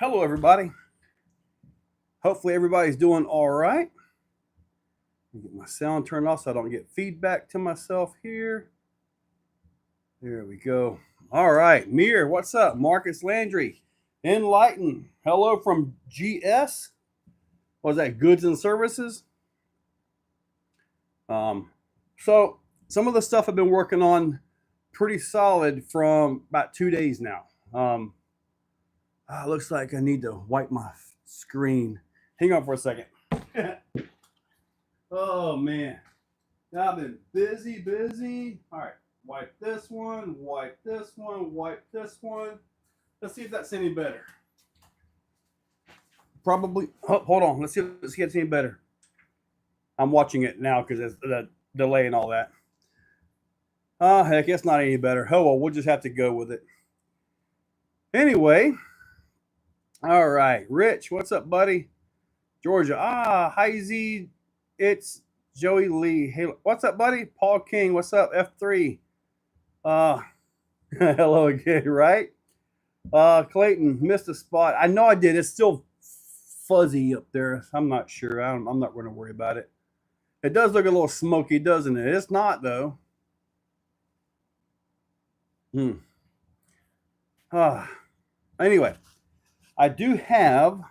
Hello, everybody. Hopefully everybody's doing all right. Get my sound turned off so I don't get feedback to myself here. There we go. All right, Mir, what's up? Marcus Landry, Enlighten. Hello from GS. What was that? Goods and Services. So some of the stuff I've been working on pretty solid from about 2 days now. Looks like I need to wipe my screen. Hang on for a second. Oh man, I've been busy. All right, wipe this one, wipe this one, wipe this one. Let's see if that's any better. Probably. Oh, hold on. Let's see if it's any better. I'm watching it now because it's the delay and all that. Heck, it's not any better. Oh well, we'll just have to go with it. Anyway. All right, Rich, what's up, buddy? Georgia, hi Z, it's Joey Lee. Hey, what's up, buddy? Paul King, what's up? F3. Hello again, right? Clayton, missed a spot. I know I did. It's still fuzzy up there. I'm not sure. I'm not going to worry about it. It does look a little smoky, doesn't it? It's not though. Anyway. I do have,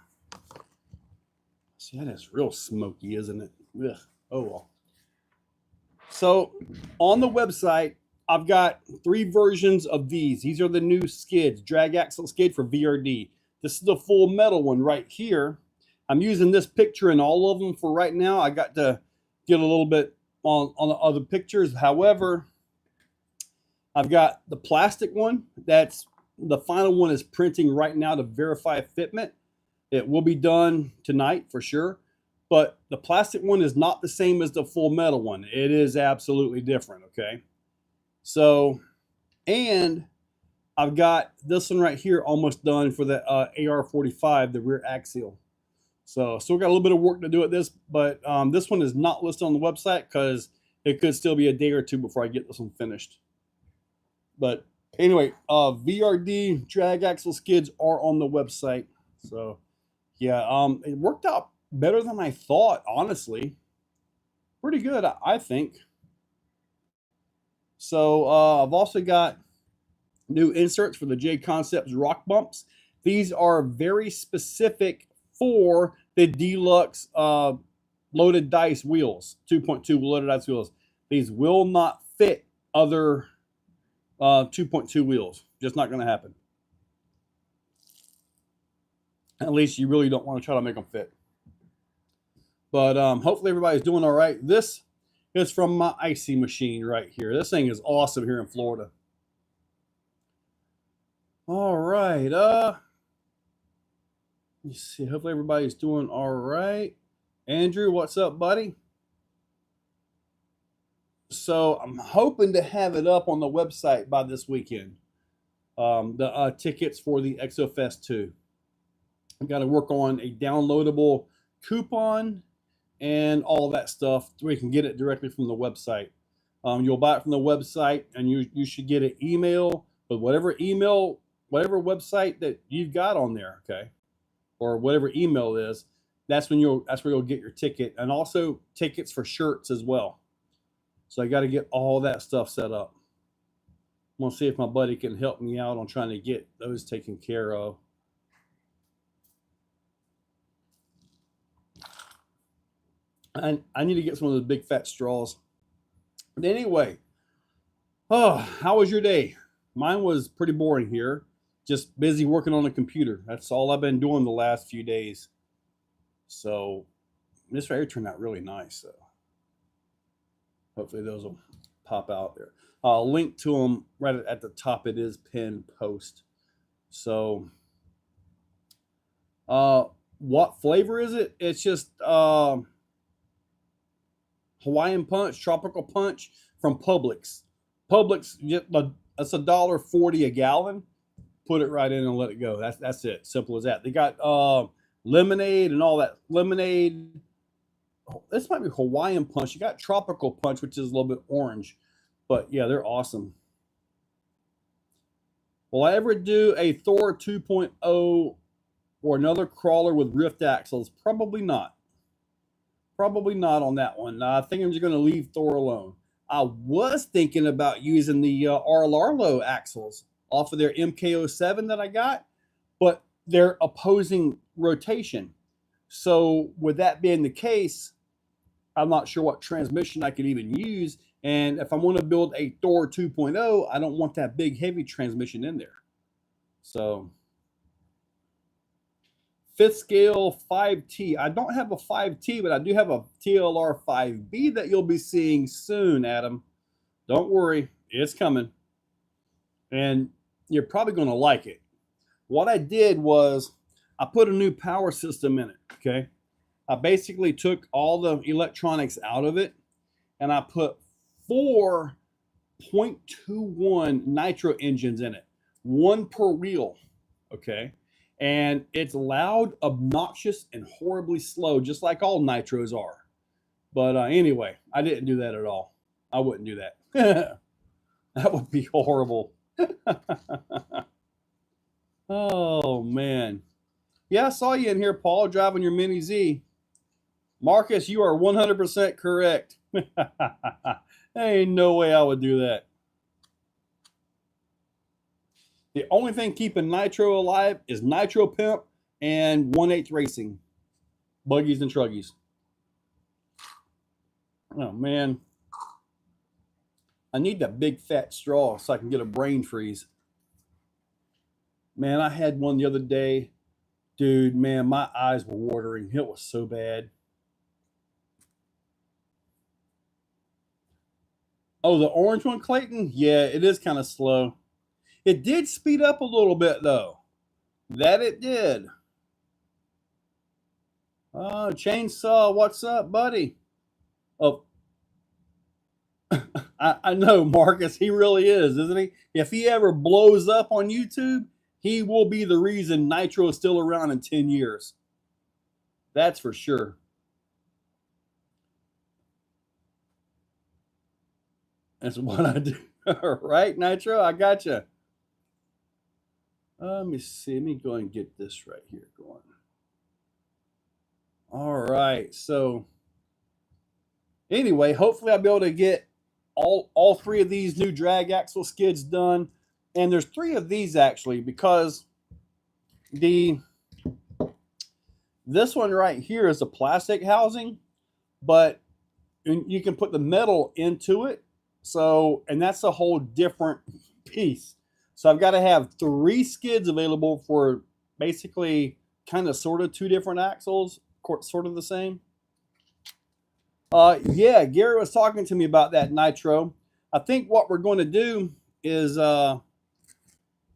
see, that is real smoky, isn't it? Ugh. Oh, well. So on the website, I've got 3 versions of these. These are the new skids, drag axle skid for VRD. This is the full metal one right here. I'm using this picture in all of them for right now. I got to get a little bit on the other pictures. However, I've got the plastic one that's the final one is printing right now to verify fitment. It will be done tonight for sure, but the plastic one is not the same as the full metal one. It is absolutely different, okay? So, and I've got this one right here almost done for the AR-45, the rear axial. So, still got a little bit of work to do at this, but this one is not listed on the website because it could still be a day or two before I get this one finished. But anyway, VRD drag axle skids are on the website. So, yeah, it worked out better than I thought, honestly. Pretty good, I think. So, I've also got new inserts for the J Concepts rock bumps. These are very specific for the deluxe loaded dice wheels, 2.2 loaded dice wheels. These will not fit other 2.2 wheels. Just not going to happen. At least you really don't want to try to make them fit. But hopefully everybody's doing all right. This is from my icy machine right here. This thing is awesome here in Florida. All right. Let's see. Hopefully everybody's doing all right. Andrew, what's up, buddy? So I'm hoping to have it up on the website by this weekend. The tickets for the Exofest 2. I've got to work on a downloadable coupon and all that stuff so we can get it directly from the website. You'll buy it from the website and you should get an email with whatever website that you've got on there, okay? Or whatever email is. That's where you'll get your ticket, and also tickets for shirts as well. So I got to get all that stuff set up. I'm going to see if my buddy can help me out on trying to get those taken care of. I need to get some of those big fat straws. But anyway, how was your day? Mine was pretty boring here. Just busy working on the computer. That's all I've been doing the last few days. So this right here turned out really nice. So hopefully those will pop out there. I'll link to them right at the top. It is pinned post. So what flavor is it? It's just Hawaiian Punch, Tropical Punch from Publix. Publix, that's $1.40 a gallon. Put it right in and let it go. That's it. Simple as that. They got lemonade and all that. Lemonade. This might be Hawaiian Punch. You got Tropical Punch, which is a little bit orange. But yeah, they're awesome. Will I ever do a Thor 2.0 or another crawler with rift axles? Probably not. Probably not on that one. I think I'm just going to leave Thor alone. I was thinking about using the Arlarlo axles off of their MK07 that I got, but they're opposing rotation. So with that being the case, I'm not sure what transmission I could even use. And if I want to build a Thor 2.0, I don't want that big heavy transmission in there. So 5th scale 5T. I don't have a 5T, but I do have a TLR 5B that you'll be seeing soon, Adam. Don't worry, it's coming. And you're probably going to like it. What I did was I put a new power system in it, okay? I basically took all the electronics out of it, and I put 4 0.21 nitro engines in it, 1 per wheel, okay? And it's loud, obnoxious, and horribly slow, just like all nitros are. But anyway, I didn't do that at all. I wouldn't do that. That would be horrible. Oh, man. Yeah, I saw you in here, Paul, driving your Mini Z. Marcus, you are 100% correct. There ain't no way I would do that. The only thing keeping Nitro alive is Nitro Pimp and 1/8 Racing. Buggies and Truggies. Oh, man. I need that big fat straw so I can get a brain freeze. Man, I had one the other day. Dude, man, my eyes were watering. It was so bad. Oh, the orange one, Clayton? Yeah, it is kind of slow. It did speed up a little bit, though. That it did. Chainsaw, what's up, buddy? Oh, I know, Marcus. He really is, isn't he? If he ever blows up on YouTube, he will be the reason Nitro is still around in 10 years. That's for sure. That's what I do. Right, Nitro? I got you. Let me see. Let me go and get this right here going. All right. So anyway, hopefully I'll be able to get all 3 of these new drag axle skids done. And there's 3 of these actually, because this one right here is a plastic housing, but you can put the metal into it. So, and that's a whole different piece. So I've got to have 3 skids available for basically kind of sort of 2 different axles, sort of the same. Yeah, Gary was talking to me about that, Nitro. I think what we're going to do is,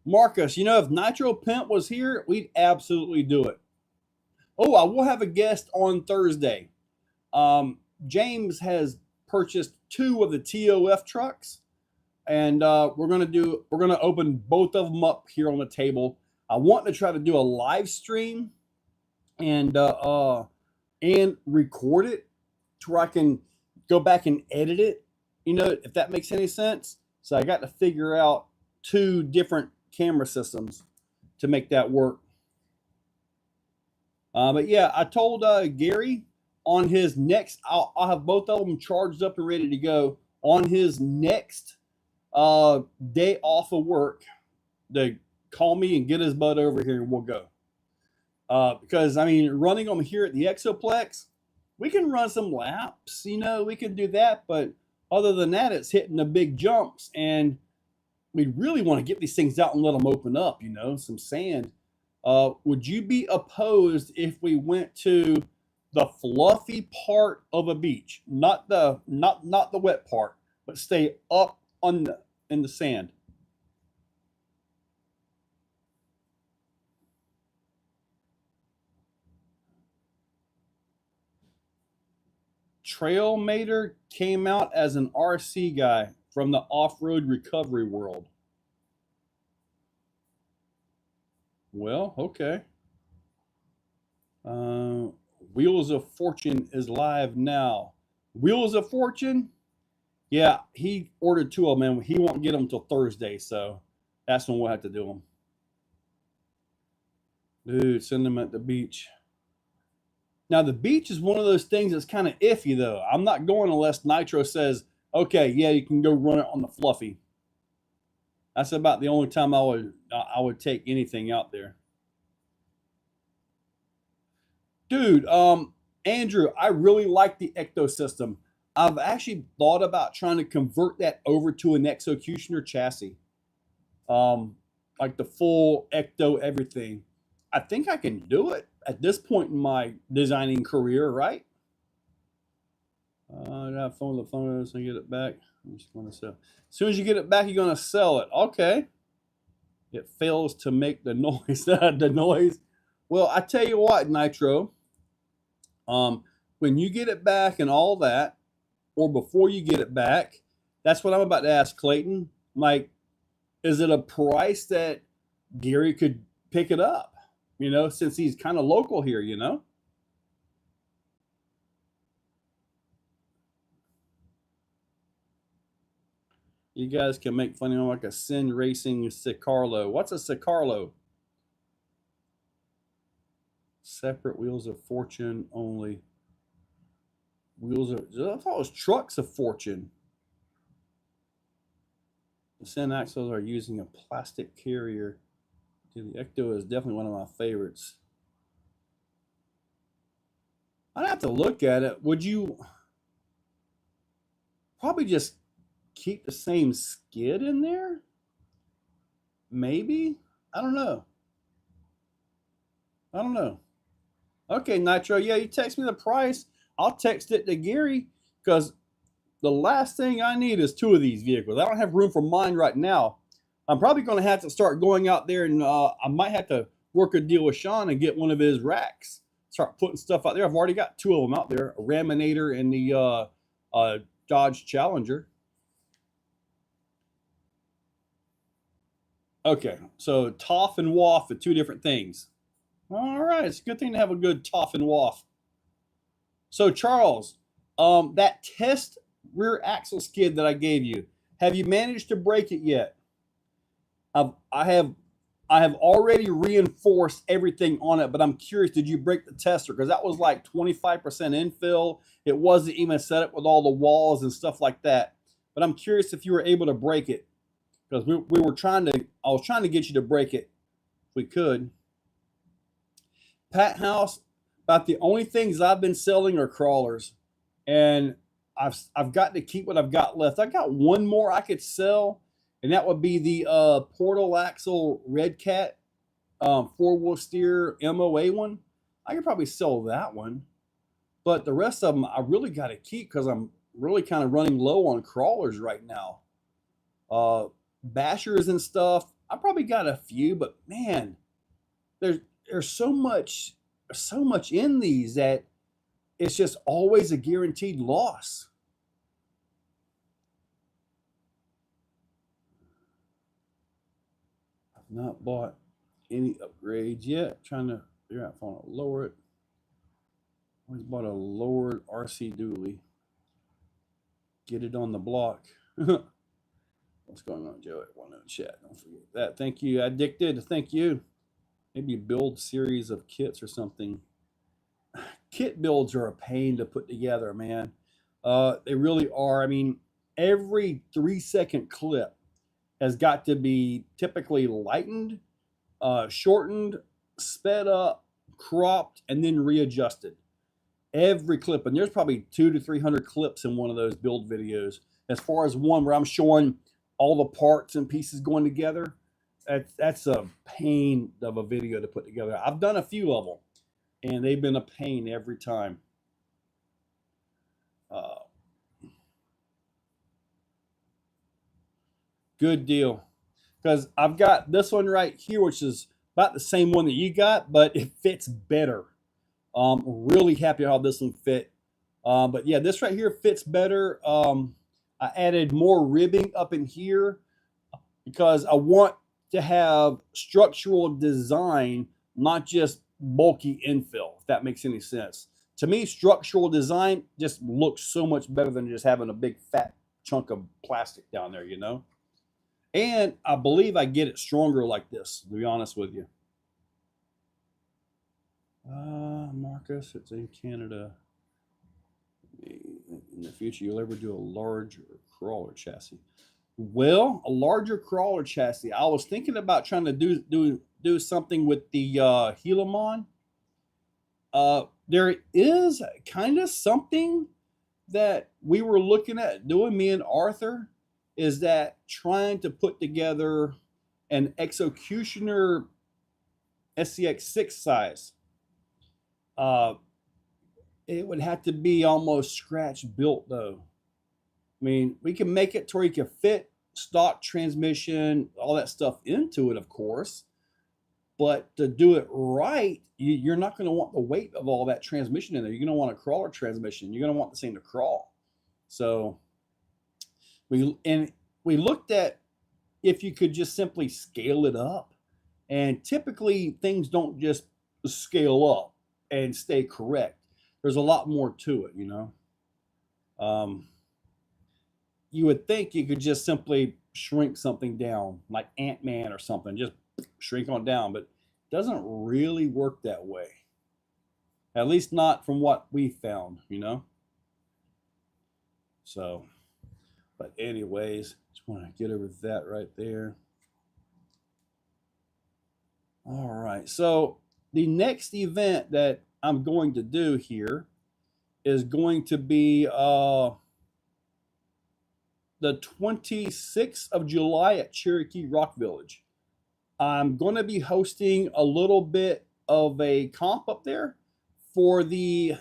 Marcus, you know, if Nitro Pimp was here, we'd absolutely do it. Oh, I will have a guest on Thursday. James has purchased 2 of the TOF trucks, and we're gonna open both of them up here on the table. I want to try to do a live stream and record it to where I can go back and edit it, you know, if that makes any sense. So I got to figure out 2 different camera systems to make that work. But yeah, I told Gary on his next, I'll have both of them charged up and ready to go on his next day off of work to call me and get his butt over here and we'll go. Because I mean, running them here at the Exoplex, we can run some laps, you know, we can do that. But other than that, it's hitting the big jumps, and we really want to get these things out and let them open up, you know, some sand. Would you be opposed if we went to the fluffy part of a beach, not the wet part, but stay up in the sand? Trailmater came out as an RC guy from the off-road recovery world. Well, okay. Wheels of Fortune is live now. Wheels of Fortune? Yeah, he ordered 2 of them, and he won't get them till Thursday, so that's when we'll have to do them. Dude, send them at the beach. Now, the beach is one of those things that's kind of iffy, though. I'm not going unless Nitro says, okay, yeah, you can go run it on the fluffy. That's about the only time I would take anything out there. Dude, Andrew, I really like the Ecto system. I've actually thought about trying to convert that over to an Executioner chassis. Like the full Ecto everything. I think I can do it at this point in my designing career, right? I got phone the phone and get it back. I'm just going to sell. As soon as you get it back, you're going to sell it. Okay. It fails to make the noise. The noise. Well, I tell you what, Nitro. When you get it back and all that, or before you get it back, that's what I'm about to ask Clayton. Like, is it a price that Gary could pick it up? You know, since he's kind of local here, you know? You guys can make fun of him like a Sin Racing Sicarlo. What's a Sicarlo? Separate wheels of fortune only. Wheels of, I thought it was trucks of fortune. The Sin axles are using a plastic carrier. Dude, the Ecto is definitely one of my favorites. I'd have to look at it. Would you probably just keep the same skid in there? Maybe? I don't know. I don't know. Okay, Nitro. Yeah, you text me the price. I'll text it to Gary because the last thing I need is 2 of these vehicles. I don't have room for mine right now. I'm probably going to have to start going out there and I might have to work a deal with Sean and get one of his racks. Start putting stuff out there. I've already got 2 of them out there, a Raminator and the Dodge Challenger. Okay, so Toff and Waff are 2 different things. All right, it's a good thing to have a good Toff and Waff. So Charles, that test rear axle skid that I gave you, have you managed to break it yet? I have already reinforced everything on it, but I'm curious, did you break the tester? Because that was like 25% infill. It wasn't even set up with all the walls and stuff like that. But I'm curious if you were able to break it. Because I was trying to get you to break it if we could. Pat House, about the only things I've been selling are crawlers. And I've got to keep what I've got left. I got one more I could sell, and that would be the Portal Axle Red Cat 4-wheel steer MOA one. I could probably sell that one. But the rest of them I really got to keep because I'm really kind of running low on crawlers right now. Bashers and stuff, I probably got a few, but man, there's so much in these that it's just always a guaranteed loss. I've not bought any upgrades yet. Trying to figure out if I want to lower it. Always bought a lowered RC dually. Get it on the block. What's going on, Joe? One in the chat. Don't forget that. Thank you. Addicted. Thank you. Maybe build series of kits or something. Kit builds are a pain to put together, man. They really are. I mean, every 3-second clip has got to be typically lightened, shortened, sped up, cropped, and then readjusted. Every clip, and there's probably 200 to 300 clips in one of those build videos. As far as one where I'm showing all the parts and pieces going together, that's a pain of a video to put together. I've done a few of them, and they've been a pain every time. Good deal. Because I've got this one right here, which is about the same one that you got, but it fits better. Really happy how this one fit. But yeah, this right here fits better. I added more ribbing up in here because I want to have structural design, not just bulky infill, if that makes any sense. To me, structural design just looks so much better than just having a big fat chunk of plastic down there, you know? And I believe I get it stronger like this, to be honest with you. Marcus, it's in Canada. In the future, you'll ever do a larger crawler chassis? Well, a larger crawler chassis. I was thinking about trying to do something with the Helamon. There is kind of something that we were looking at doing, me and Arthur, is that trying to put together an Executioner SCX6 size. It would have to be almost scratch built though. I mean, we can make it to where you can fit stock transmission, all that stuff into it, of course. But to do it right, you're not going to want the weight of all that transmission in there. You're going to want a crawler transmission. You're going to want this thing to crawl. So we looked at if you could just simply scale it up. And typically things don't just scale up and stay correct. There's a lot more to it, you know. You would think you could just simply shrink something down, like Ant-Man or something, just shrink on down, but it doesn't really work that way. At least not from what we found, you know. So, but anyways, just want to get over that right there. All right, so the next event that I'm going to do here is going to be the 26th of July at Cherokee Rock Village. I'm going to be hosting a little bit of a comp up there for the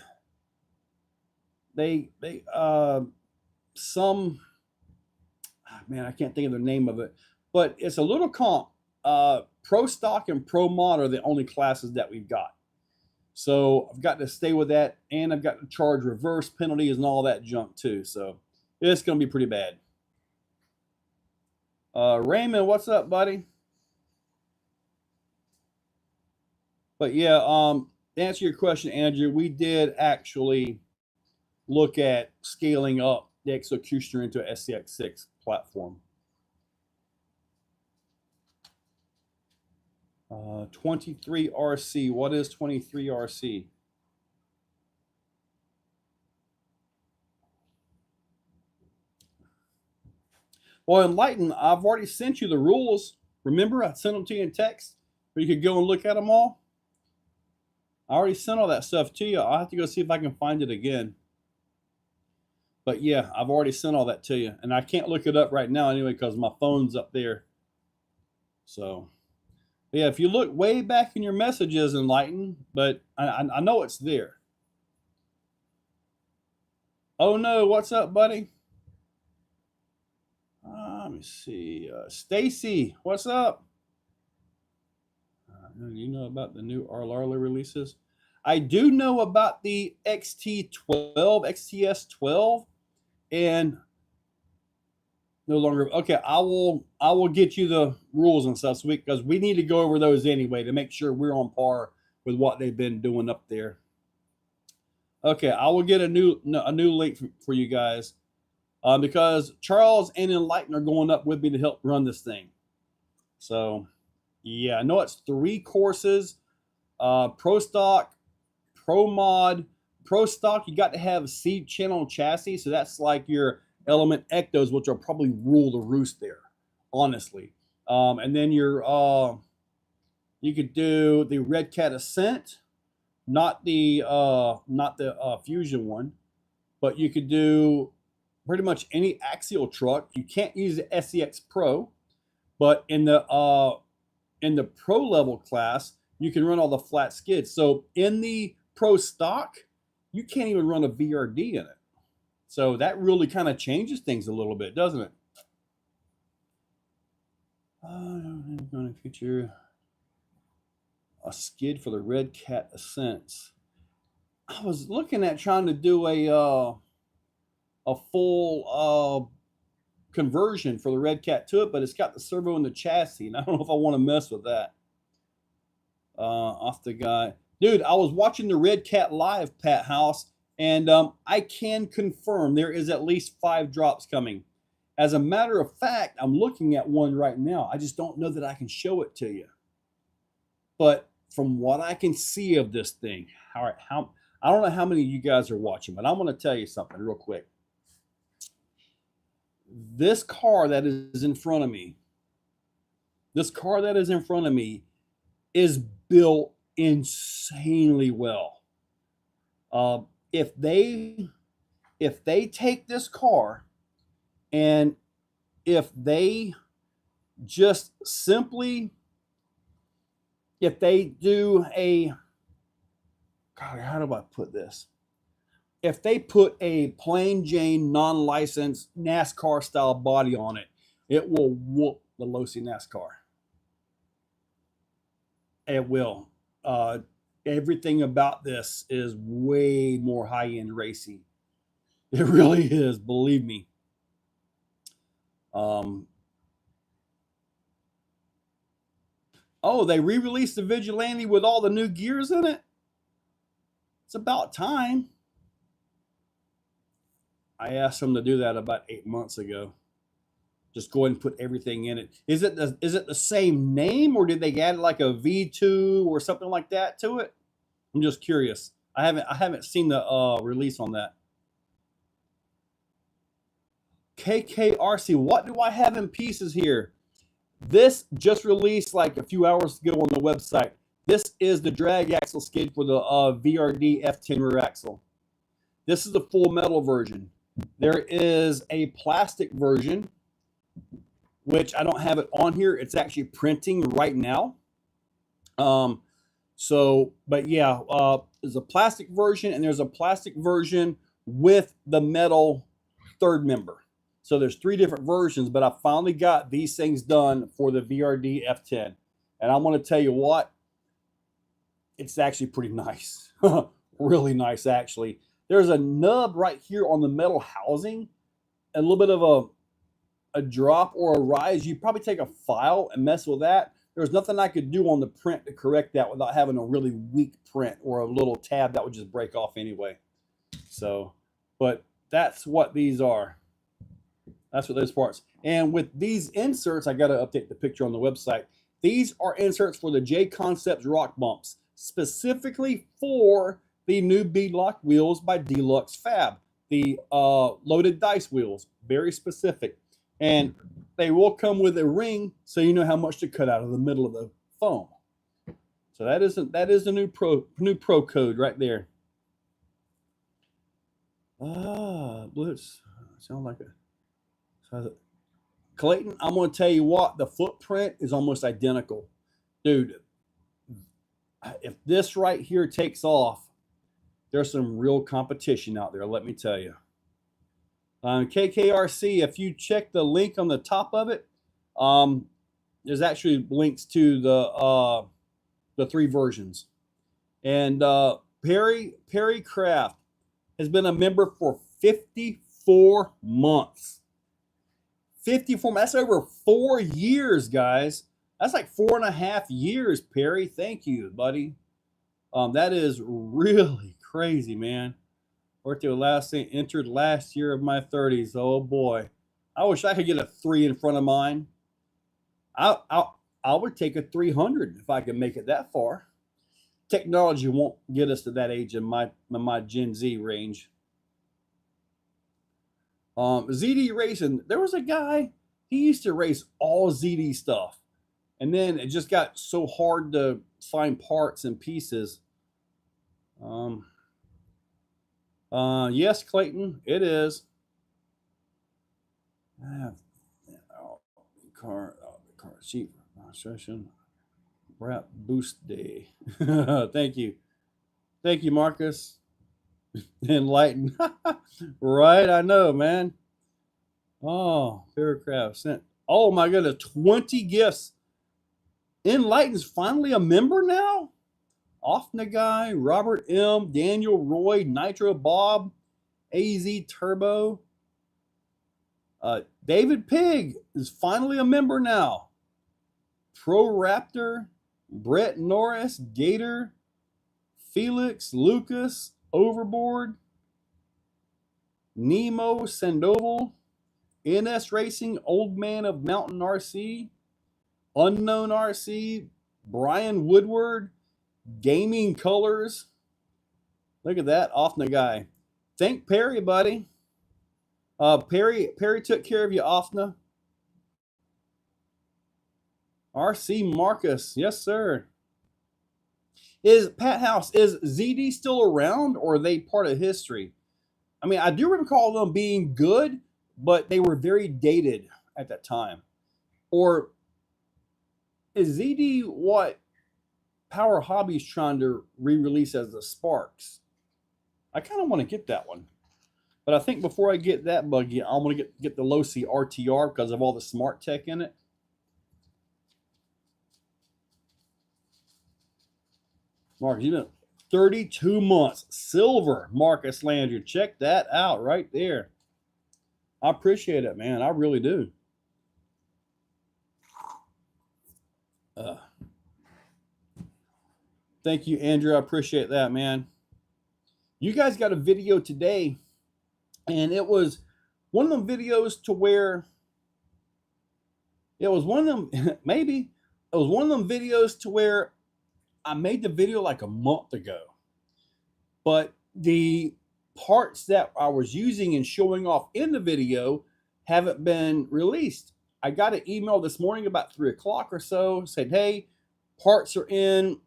some, man, I can't think of the name of it, but it's a little comp. Pro Stock and Pro Mod are the only classes that we've got. So I've got to stay with that, and I've got to charge reverse penalties and all that junk too. So it's going to be pretty bad. Raymond, what's up, buddy? But yeah, to answer your question, Andrew, we did actually look at scaling up the Executioner into an SCX6 platform. 23 RC. What is 23 RC? Well, Enlighten, I've already sent you the rules. Remember, I sent them to you in text, where you could go and look at them all. I already sent all that stuff to you. I'll have to go see if I can find it again. But yeah, I've already sent all that to you. And I can't look it up right now anyway because my phone's up there. So, yeah, if you look way back in your messages, Enlighten, but I know it's there. Oh no, what's up, buddy? Let me see. Stacy, what's up? Do you know about the new Arlarla releases? I do know about the XT12, XTS12, and no longer. Okay, I will get you the rules and stuff, because we need to go over those anyway to make sure we're on par with what they've been doing up there. Okay, I will get a new link for you guys, because Charles and Enlighten are going up with me to help run this thing. So yeah, I know it's 3 courses. Pro Stock, Pro Mod. Pro Stock, you got to have a seed channel chassis, so that's like your Element Ectos, which will probably rule the roost there, honestly. And then you could do the Red Cat Ascent, not the Fusion one, but you could do pretty much any axial truck. You can't use the SCX Pro, but in the Pro level class, you can run all the flat skids. So in the Pro Stock, you can't even run a VRD in it. So that really kind of changes things a little bit, doesn't it? I'm going to feature a skid for the Red Cat Ascents. I was looking at trying to do a full conversion for the Red Cat to it, but it's got the servo in the chassis, and I don't know if I want to mess with that. Off the guy. Dude, I was watching the Red Cat live, Pat House, and I can confirm there is at least 5 drops coming. As a matter of fact, I'm looking at one right now. I just don't know that I can show it to you. But from what I can see of this thing, all right, I don't know how many of you guys are watching, but I'm going to tell you something real quick. This car that is in front of me, is built insanely well. If they take this car and if they just simply, if they do a, God, how do I put this? If they put a plain Jane non-licensed NASCAR style body on it, it will whoop the Losi NASCAR. It will. Everything about this is way more high-end racing. It really is, believe me. Oh, they re-released the Vigilante with all the new gears in it? It's about time. I asked them to do that about 8 months ago. Just go ahead and put everything in it. Is it the same name, or did they add like a V2 or something like that to it? I'm just curious. I haven't seen the release on that. KKRC, what do I have in pieces here? This just released like a few hours ago on the website. This is the drag axle skid for the VRD F10 rear axle. This is the full metal version. There is a plastic version, which I don't have it on here. It's actually printing right now. But yeah, there's a plastic version and there's a plastic version with the metal third member. So there's 3 different versions, but I finally got these things done for the VRD F10. And I'm going to tell you what, it's actually pretty nice. Really nice, actually. There's a nub right here on the metal housing, a little bit of a drop or a rise. You probably take a file and mess with that. There's nothing I could do on the print to correct that without having a really weak print or a little tab that would just break off anyway. So, but that's what these are. That's what those parts. And with these inserts, I got to update the picture on the website. These are inserts for the J Concepts rock bumps, specifically for the new beadlock wheels by Deluxe Fab, the loaded dice wheels, very specific. And they will come with a ring, so you know how much to cut out of the middle of the foam. So that is the new pro code right there. Blitz, sound like a. Clayton, I'm going to tell you what, the footprint is almost identical. Dude, if this right here takes off, there's some real competition out there, let me tell you. KKRC, if you check the link on the top of it, there's actually links to the 3 versions. And Perry Craft has been a member for 54 months. 54, that's over 4 years, guys. That's like 4.5 years, Perry. Thank you, buddy. That is really crazy, man. Worked to last thing, entered last year of my 30s. Oh boy, I wish I could get a 3 in front of mine. I would take a 300 if I could make it that far. Technology won't get us to that age in my Gen Z range. ZD Racing, there was a guy, he used to race all ZD stuff. And then it just got so hard to find parts and pieces. Yes, Clayton, it is. Car sheet session. Wrap boost day. Thank you, Marcus. Enlighten. Right, I know, man. Oh, Faircraft sent. Oh my goodness, 20 gifts. Enlighten's finally a member now. Offna Guy, Robert M, Daniel Roy, Nitro Bob, AZ Turbo. David Pig is finally a member now. Pro Raptor, Brett Norris, Gator, Felix, Lucas, Overboard, Nemo Sandoval, NS Racing, Old Man of Mountain RC, Unknown RC, Brian Woodward, Gaming colors. Look at that, Offna guy. Thank Perry, buddy. Perry took care of you, Offna. RC Marcus, yes, sir. Is Pat House, is ZD still around, or are they part of history? I mean, I do recall them being good, but they were very dated at that time. Or is ZD what Power Hobby's trying to re-release as the Sparks? I kind of want to get that one. But I think before I get that buggy, I'm going to get the Losi RTR because of all the smart tech in it. Marcus, you know, 32 months. Silver, Marcus Landry. Check that out right there. I appreciate it, man. I really do. Thank you, Andrew. I appreciate that, man. You guys got a video today, and it was one of them videos to where it was one of them, maybe it was one of them videos to where I made the video like a month ago, but the parts that I was using and showing off in the video haven't been released. I got an email this morning about 3 o'clock or so, said, hey, parts are in,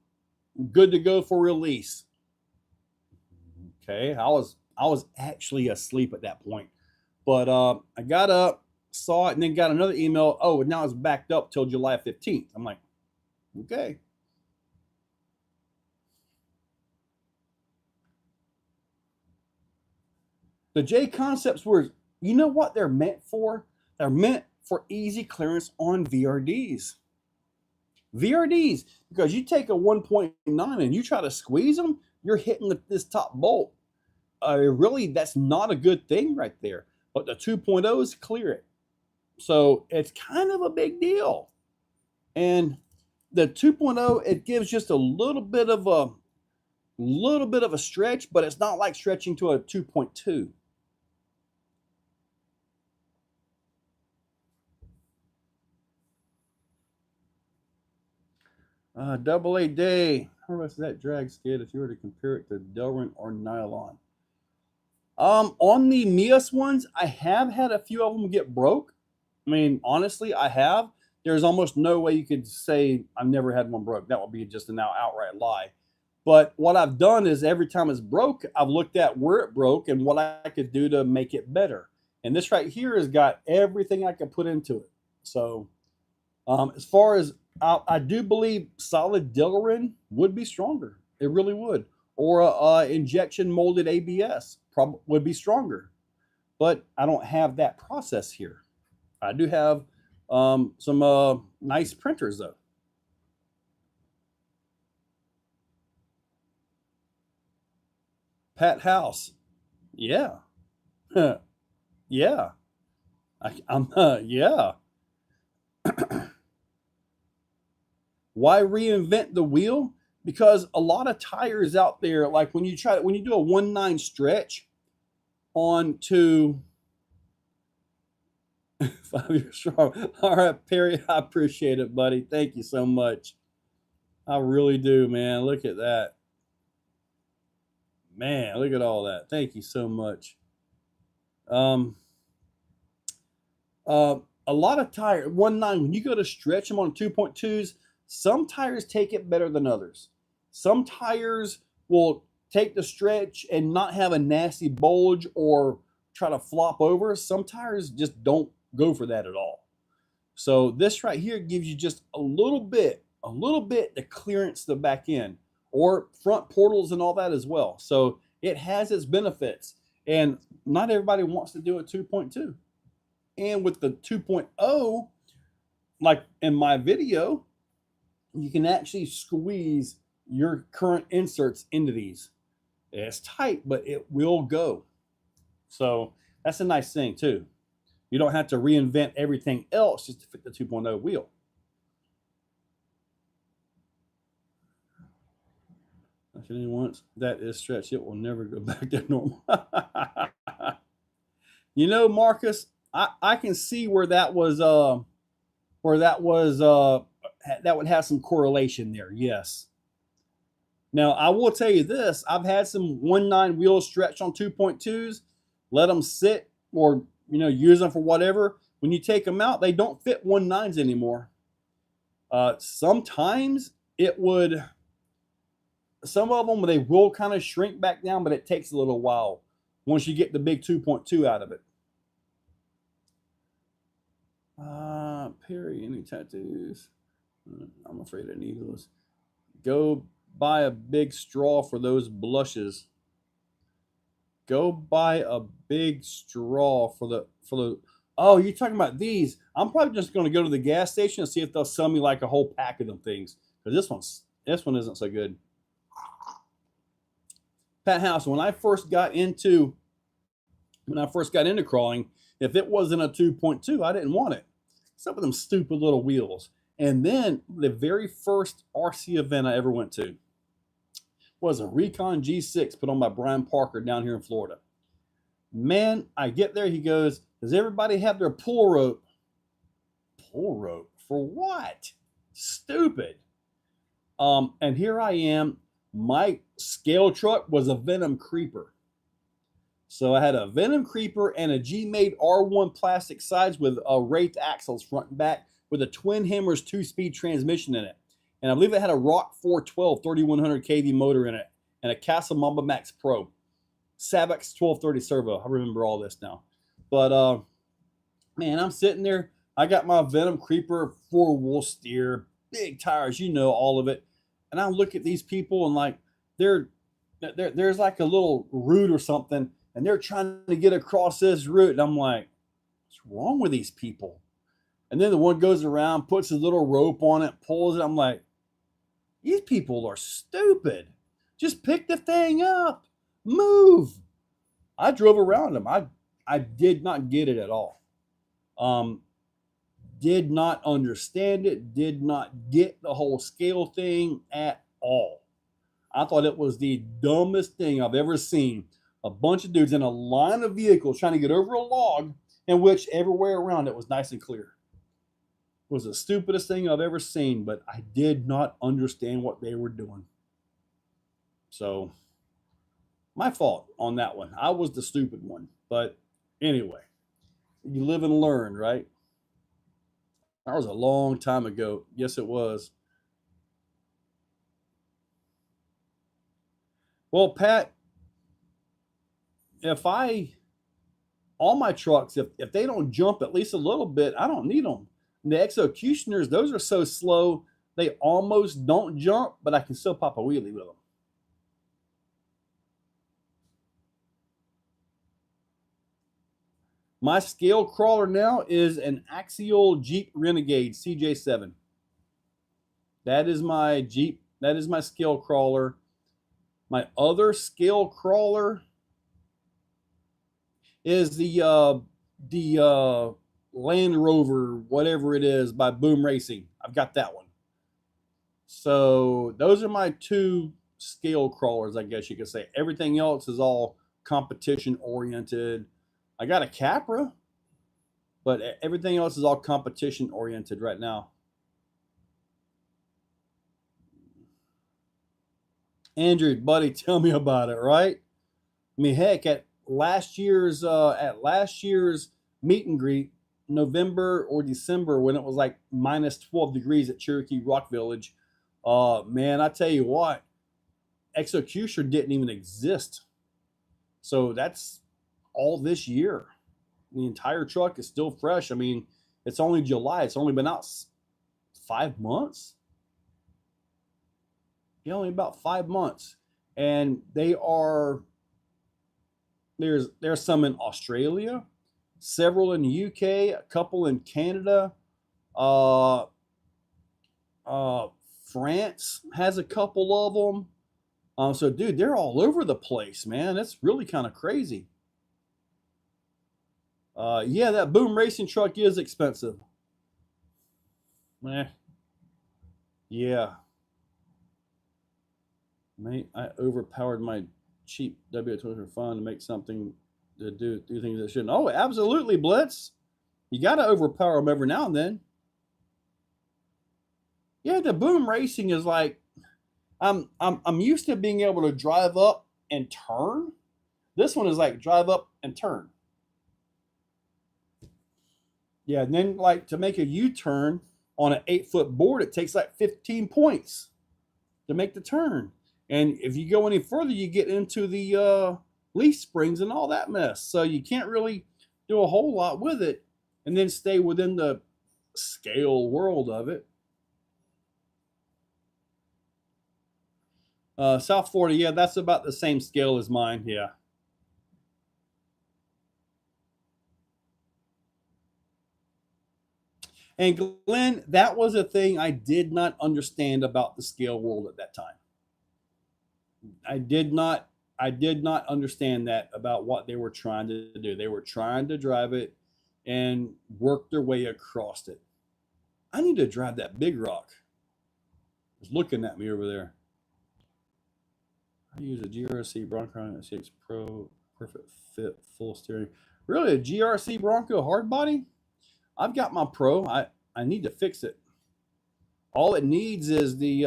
good to go for release. Okay, I was actually asleep at that point, but I got up, saw it, and then got another email. Oh, now it's backed up till July 15th. I'm like, okay. The J concepts were, you know what they're meant for? They're meant for easy clearance on VRDs. VRDs, because you take a 1.9 and you try to squeeze them, you're hitting this top bolt. Really, that's not a good thing right there. But the 2.0s clear it. So it's kind of a big deal. And the 2.0, it gives just a little bit of a stretch, but it's not like stretching to a 2.2. Double A Day. How much is that drag skid if you were to compare it to Delrin or nylon? On the Mias ones, I have had a few of them get broke. I mean, honestly, I have. There's almost no way you could say I've never had one broke. That would be just an outright lie. But what I've done is every time it's broke, I've looked at where it broke and what I could do to make it better. And this right here has got everything I could put into it. So as far as I do believe solid Delrin would be stronger. It really would. Or injection molded ABS probably would be stronger. But I don't have that process here. I do have some nice printers though. Pat House. Yeah. Yeah. I'm yeah. Why reinvent the wheel? Because a lot of tires out there, like when you do a 1.9 stretch onto 5 years strong. All right, Perry, I appreciate it, buddy. Thank you so much. I really do, man. Look at that. Man, look at all that. Thank you so much. A lot of tire 1.9, when you go to stretch them on 2.2s, some tires take it better than others. Some tires will take the stretch and not have a nasty bulge or try to flop over. Some tires just don't go for that at all. So this right here gives you just a little bit to clearance the back end or front portals and all that as well. So it has its benefits, and not everybody wants to do a 2.2. And with the 2.0, like in my video, you can actually squeeze your current inserts into these. It's tight, but it will go. So that's a nice thing too. You don't have to reinvent everything else just to fit the 2.0 wheel. If anyone wants that is stretched, it will never go back to normal. You know, Marcus, I can see where that would have some correlation there. Yes. Now, I will tell you this. I've had some 1.9 wheels stretch on 2.2s. Let them sit or, use them for whatever. When you take them out, they don't fit 1.9s anymore. Sometimes it would, some of them, they will kind of shrink back down, but it takes a little while once you get the big 2.2 out of it. Perry, any tattoos? I'm afraid I need those. Go buy a big straw for those blushes. Go buy a big straw for the oh, you're talking about these. I'm probably just going to go to the gas station and see if they'll sell me like a whole pack of them things, because this one isn't so good. Pat House, when I first got into crawling, if it wasn't a 2.2, I didn't want it. Some of them stupid little wheels. And then the very first RC event I ever went to was a Recon G6 put on by Brian Parker down here in Florida. Man, I get there, he goes, does everybody have their pull rope? Pull rope? For what? Stupid. And here I am. My scale truck was a Venom Creeper. So I had a Venom Creeper and a G-Made R1 plastic sides with Wraith axles front and back with a Twin Hammers 2-speed transmission in it. And I believe it had a Rock 412 3100 kV motor in it and a Castle Mamba Max Pro. Savex 1230 servo. I remember all this now. But, man, I'm sitting there. I got my Venom Creeper 4-wheel steer, big tires, all of it. And I look at these people and like, there's like a little route or something, and they're trying to get across this route. And I'm like, what's wrong with these people? And then the one goes around, puts his little rope on it, pulls it. I'm like, these people are stupid. Just pick the thing up. Move. I drove around them. I did not get it at all. Did not understand it. Did not get the whole scale thing at all. I thought it was the dumbest thing I've ever seen. A bunch of dudes in a line of vehicles trying to get over a log in which everywhere around it was nice and clear. It was the stupidest thing I've ever seen, but I did not understand what they were doing. So, my fault on that one. I was the stupid one. But anyway, you live and learn, right? That was a long time ago. Yes, it was. Well, Pat, all my trucks, if they don't jump at least a little bit, I don't need them. The Executioners, those are so slow, they almost don't jump, but I can still pop a wheelie with them. My scale crawler now is an Axial Jeep Renegade CJ7. That is my Jeep. That is my scale crawler. My other scale crawler is the Land Rover, whatever it is, by Boom Racing. I've got that one. So those are my two scale crawlers, I guess you could say. Everything else is all competition oriented. I got a Capra, but everything else is all competition oriented right now. Andrew, buddy, tell me about it, right? I mean, heck, at last year's meet and greet, November or December, when it was like minus 12 degrees at Cherokee Rock Village, man, I tell you what, Exocutioner didn't even exist. So that's all this year. The entire truck is still fresh. I mean, it's only July. It's only been out 5 months. Yeah, only about 5 months. And there's some in Australia, several in the UK, a couple in Canada. France has a couple of them. So, dude, they're all over the place, man. It's really kind of crazy. Yeah, that Boom Racing truck is expensive. Yeah. Mate, I overpowered my cheap W12 for fun to make something to do things that shouldn't. Oh, absolutely, Blitz. You got to overpower them every now and then. Yeah, the Boom Racing is like, I'm used to being able to drive up and turn. This one is like drive up and turn. Yeah, and then like to make a U-turn on an 8-foot board, it takes like 15 points to make the turn. And if you go any further, you get into the leaf springs and all that mess. So you can't really do a whole lot with it and then stay within the scale world of it. South Florida, yeah, that's about the same scale as mine, yeah. And Glenn, that was a thing I did not understand about the scale world at that time. I did not understand that about what they were trying to do. They were trying to drive it and work their way across it. I need to drive that big rock. It's looking at me over there. I use a GRC Bronco 6 Pro, perfect fit, full steering. Really, a GRC Bronco hard body? I've got my Pro. I need to fix it. All it needs is the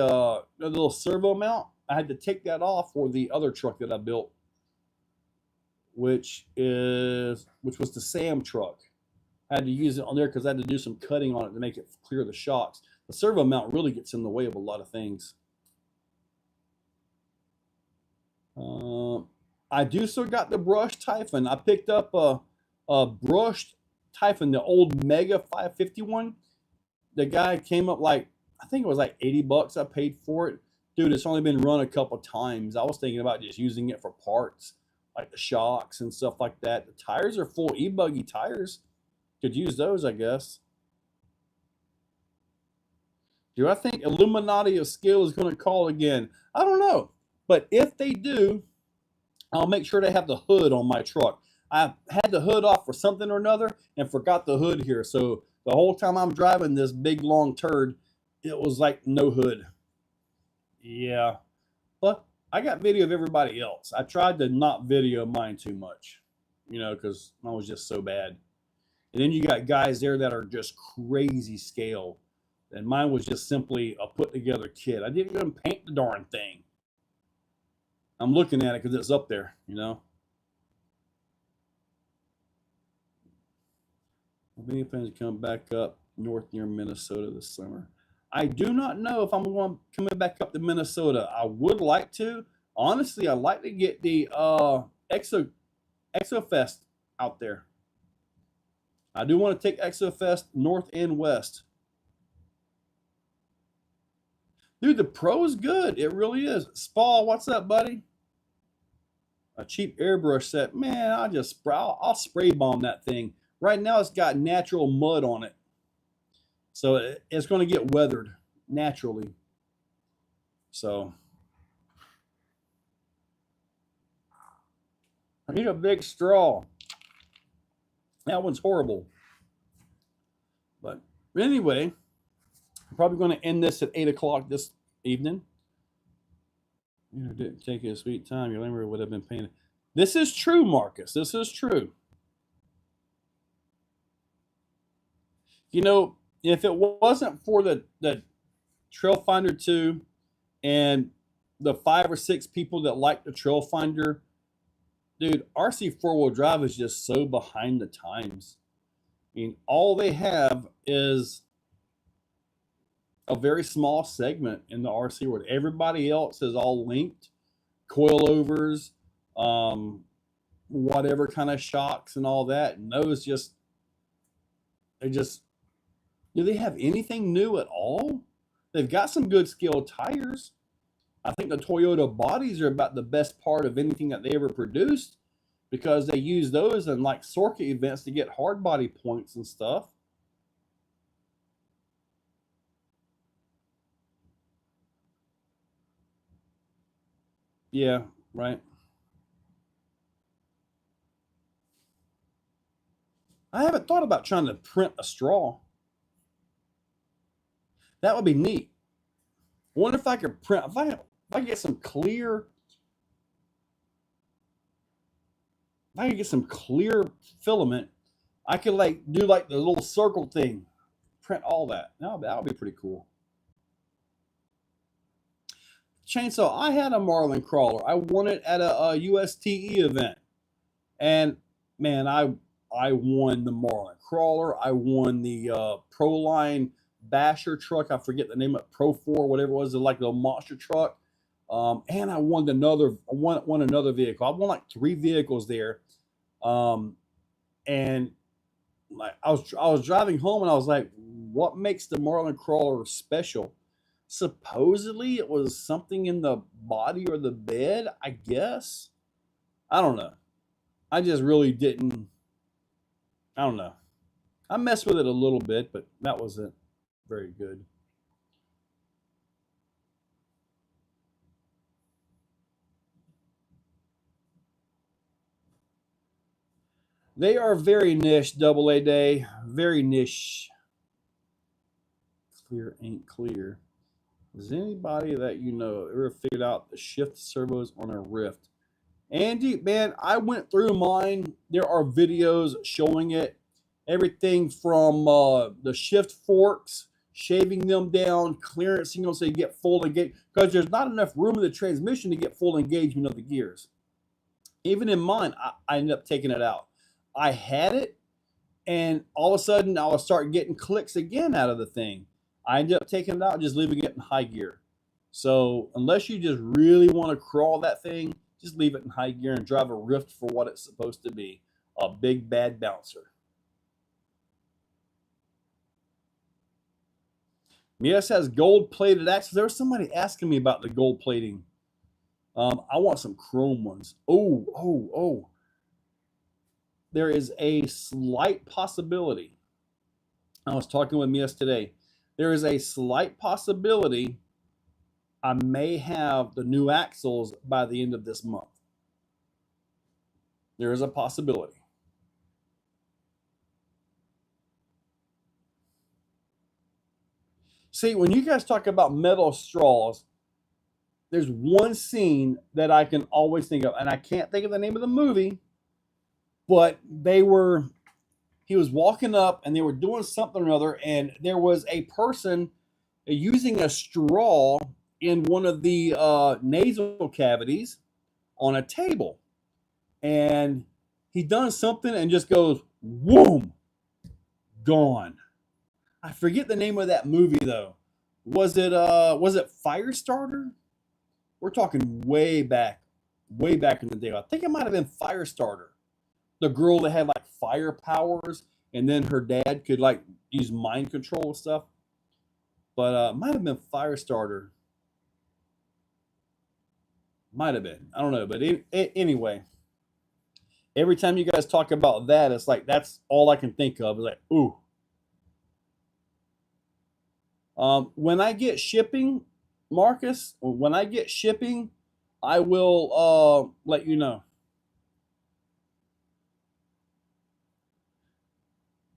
little servo mount. I had to take that off for the other truck that I built, which was the Sam truck. I had to use it on there because I had to do some cutting on it to make it clear the shocks. The servo mount really gets in the way of a lot of things. I do still got the brushed Typhon. I picked up a brushed Typhon, the old Mega 551. The guy came up like, I think it was like 80 bucks I paid for it. Dude, it's only been run a couple times. I was thinking about just using it for parts, like the shocks and stuff like that. The tires are full e-buggy tires. Could use those, I guess. Do I think Illuminati of Skill is going to call again? I don't know. But if they do, I'll make sure they have the hood on my truck. I had the hood off for something or another and forgot the hood here. So the whole time I'm driving this big long turd, it was like no hood. Yeah. But I got video of everybody else. I tried to not video mine too much, because mine was just so bad. And then you got guys there that are just crazy scale. And mine was just simply a put together kit. I didn't even paint the darn thing. I'm looking at it because it's up there, Many plans to come back up north near Minnesota this summer. I do not know if I'm going coming back up to Minnesota. I would like to. Honestly, I'd like to get the Exofest out there. I do want to take Exofest north and west. Dude, the Pro is good. It really is. Spa, what's up, buddy? A cheap airbrush set. Man, I'll spray bomb that thing. Right now, it's got natural mud on it. So it's going to get weathered naturally. So I need a big straw. That one's horrible. But anyway, I'm probably going to end this at 8 o'clock this evening. You didn't take a sweet time. Your limber would have been painted. This is true, Marcus. This is true. If it wasn't for the Trail Finder 2 and the 5 or 6 people that like the Trail Finder, dude, RC 4-wheel drive is just so behind the times. I mean, all they have is a very small segment in the RC world. Everybody else is all linked, coilovers, whatever kind of shocks and all that. And those do they have anything new at all? They've got some good scale tires. I think the Toyota bodies are about the best part of anything that they ever produced because they use those in like Sorka events to get hard body points and stuff. Yeah, right. I haven't thought about trying to print a straw. That would be neat. I wonder if I could print, if I get some clear, if I could get some clear filament, I could do the little circle thing, print all that. That would be pretty cool. Chainsaw, I had a Marlin crawler. I won it at a USTE event. And man, I won the Marlin crawler. I won the Proline Basher truck. I forget the name of it, Pro 4, whatever it was, like the monster truck. And I won another vehicle. I won like 3 vehicles there. And like I was driving home and I was like, what makes the Marlin crawler special? Supposedly it was something in the body or the bed, I guess. I don't know. I just really didn't. I don't know. I messed with it a little bit, but that wasn't very good. They are very niche, double A day. Very niche. Clear ain't clear. Is anybody that you know ever figured out the shift servos on a Rift? Andy, man, I went through mine. There are videos showing it. Everything from the shift forks, shaving them down, clearancing them so you get full engagement. Because there's not enough room in the transmission to get full engagement of the gears. Even in mine, I ended up taking it out. I had it, and all of a sudden, I was starting getting clicks again out of the thing. I ended up taking it out and just leaving it in high gear. So unless you just really want to crawl that thing, just leave it in high gear and drive a Rift for what it's supposed to be, a big bad bouncer. Mias has gold plated axles. There was somebody asking me about the gold plating. I want some chrome ones. Oh. There is a slight possibility. I was talking with Mias today. There is a slight possibility I may have the new axles by the end of this month. There is a possibility. See, when you guys talk about metal straws, there's one scene that I can always think of, and I can't think of the name of the movie, but he was walking up and they were doing something or other, and there was a person using a straw in one of the nasal cavities on a table, and he done something and just goes whoom, gone. I forget the name of that movie though. Was it Firestarter? We're talking way back in the day. I think it might have been Firestarter. The girl that had like fire powers, and then her dad could like use mind control and stuff. But might have been Firestarter. Might have been. I don't know. But anyway, every time you guys talk about that, it's like that's all I can think of. It's like, ooh. When I get shipping, Marcus, when I get shipping, I will let you know.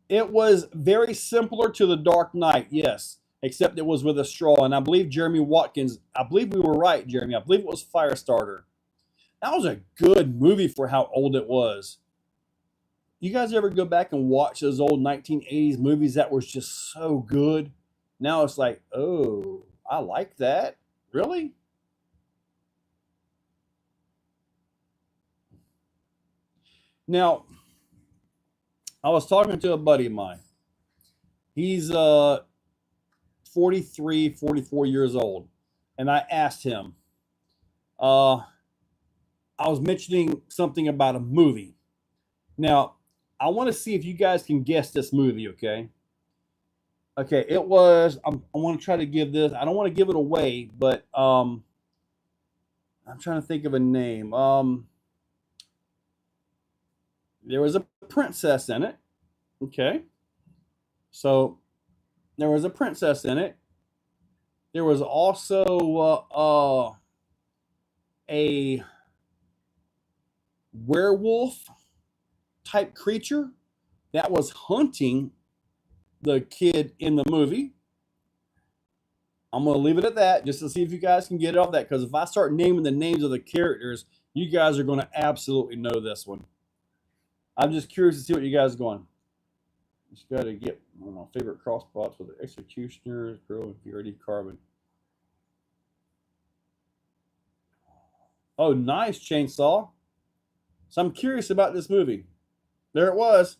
It was very similar to The Dark Knight, yes, except it was with a straw. And I believe Jeremy Watkins, I believe we were right, Jeremy. I believe it was Firestarter. That was a good movie for how old it was. You guys ever go back and watch those old 1980s movies that was just so good? Now it's like, oh, I like that. Really? Now, I was talking to a buddy of mine. He's 43, 44 years old. And I asked him, I was mentioning something about a movie. Now, I want to see if you guys can guess this movie, okay? Okay, it was, I want to try to give this, I don't want to give it away, but I'm trying to think of a name. There was a princess in it. Okay. So there was a princess in it. There was also a werewolf type creature that was hunting the kid in the movie. I'm going to leave it at that just to see if you guys can get it off that, because if I start naming the names of the characters, you guys are going to absolutely know this one. I'm just curious to see what you guys are going. Just got to get one of my favorite crosspots with the Executioners, Girl, and Purity Carbon. Oh, nice, Chainsaw. So I'm curious about this movie. There it was.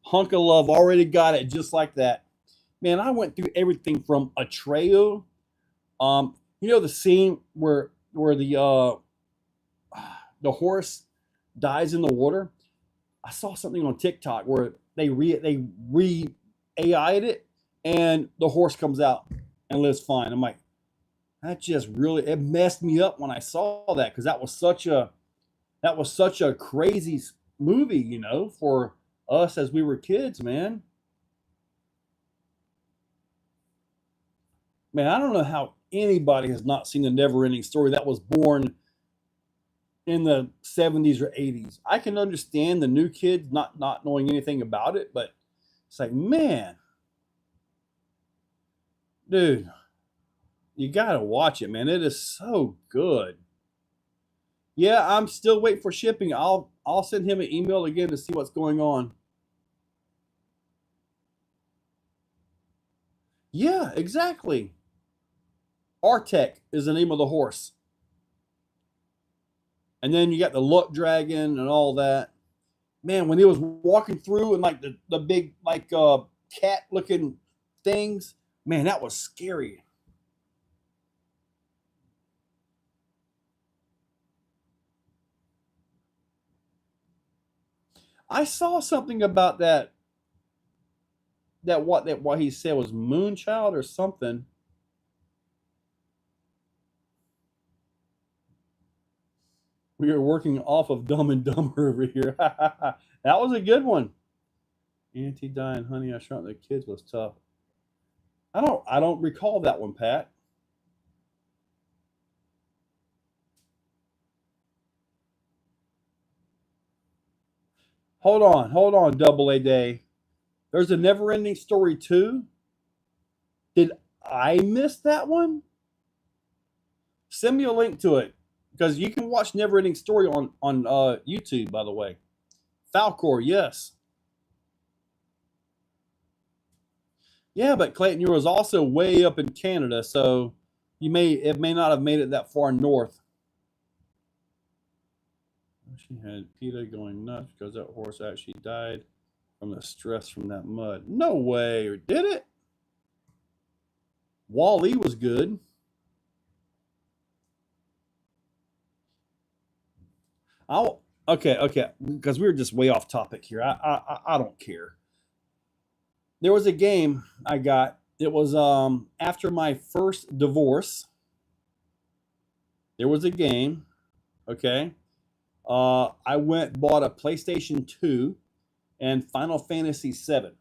Hunk of Love. Already got it just like that. Man, I went through everything from Atreyu. The scene where the horse dies in the water. I saw something on TikTok where they re AI'd it and the horse comes out and lives fine. I'm like, that just really it messed me up when I saw that because that was such a crazy movie, for us as we were kids, man. Man, I don't know how anybody has not seen the Never Ending Story that was born in the 70s or 80s. I can understand the new kids not knowing anything about it, but it's like, man, dude, you gotta watch it, man. It is so good. Yeah, I'm still waiting for shipping. I'll send him an email again to see what's going on. Yeah, exactly. Artec is the name of the horse. And then you got the luck dragon and all that. Man, when he was walking through and like the big like cat looking things, man, that was scary. I saw something about what he said was Moonchild or something. We are working off of Dumb and Dumber over here. That was a good one. Auntie dying, honey, I shrunk the kids was tough. I don't recall that one, Pat. Hold on, Double A Day. There's a Never Ending Story 2. Did I miss that one? Send me a link to it because you can watch Never Ending Story on YouTube. By the way, Falcor, yes, yeah, but Clayton, you was also way up in Canada, so it may not have made it that far north. She had PETA going nuts because that horse actually died from the stress from that mud. No way, or did it? Wall-E was good. I'll okay, because we were just way off topic here. I don't care. There was a game I got. It was after my first divorce. There was a game. Okay, I went bought a PlayStation 2 and Final Fantasy 7.